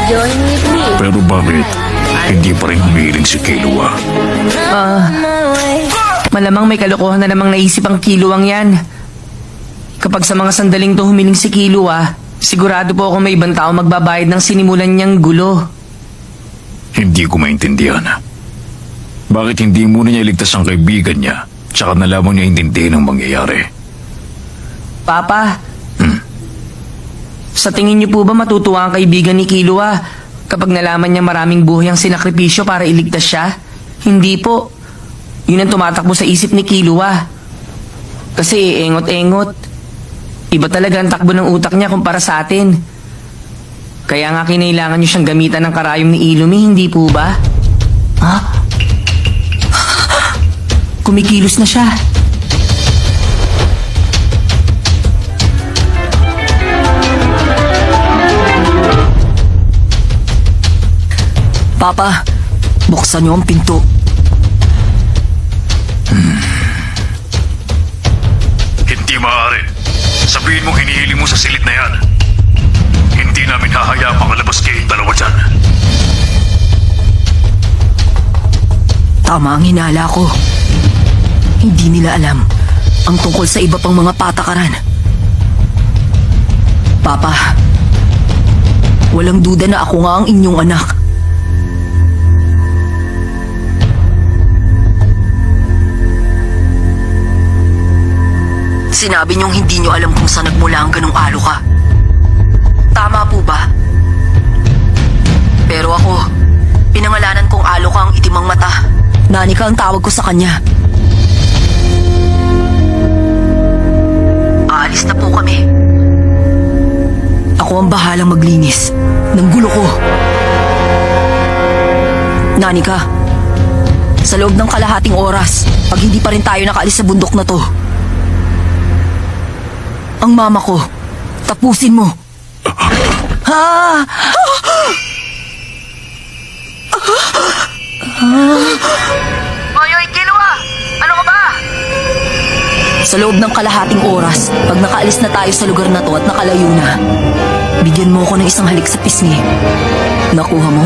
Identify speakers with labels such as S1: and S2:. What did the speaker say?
S1: Join with me.
S2: Pero bakit hindi pa rin humiling si Killua?
S3: Malamang may kalokohan na namang naisip ang Killua yan. Kapag sa mga sandaling to humiling si Killua, sigurado po ako may ibang tao magbabayad ng sinimulan niyang gulo.
S2: Hindi ko maintindihan. Bakit hindi muna niya iligtas ang kaibigan niya, tsaka na lamang niya intindihin ang mangyayari?
S3: Papa, sa tingin niyo po ba matutuwa ang kaibigan ni Killua kapag nalaman niya maraming buhay ang sinakripisyo para iligtas siya? Hindi po. Yun ang tumatakbo sa isip ni Killua. Kasi engot-engot. Iba talaga ang takbo ng utak niya kumpara sa atin. Kaya nga kinailangan niyo siyang gamitan ng karayom ni Illumi, hindi po ba? Ha? Kumikilos na siya.
S4: Papa, buksan niyo ang pinto.
S2: Hindi maaari. Sabihin mong hinihiling mo sa silid na yan. Hindi namin hahayaan makalabas kayong dalawa dyan.
S4: Tama ang hinala ko. Hindi nila alam ang tungkol sa iba pang mga patakaran. Papa, walang duda na ako nga ang inyong anak. Sinabi niyong hindi niyo alam kung saan nagmula ang ganong Aloka. Tama po ba? Pero ako, pinangalanan kong Aloka ang itimang mata. Nanika ang tawag ko sa kanya. Aalis na po kami. Ako ang bahalang maglinis ng gulo ko. Nanika, sa loob ng kalahating oras, pag hindi pa rin tayo nakaalis sa bundok na to, ang mama ko, tapusin mo. Ha?
S5: Oy, Killua! Ano ka ba?
S4: Sa loob ng kalahating oras, pag nakaalis na tayo sa lugar na to at nakalayo na, bigyan mo ko ng isang halik sa pisngi. Nakuha mo?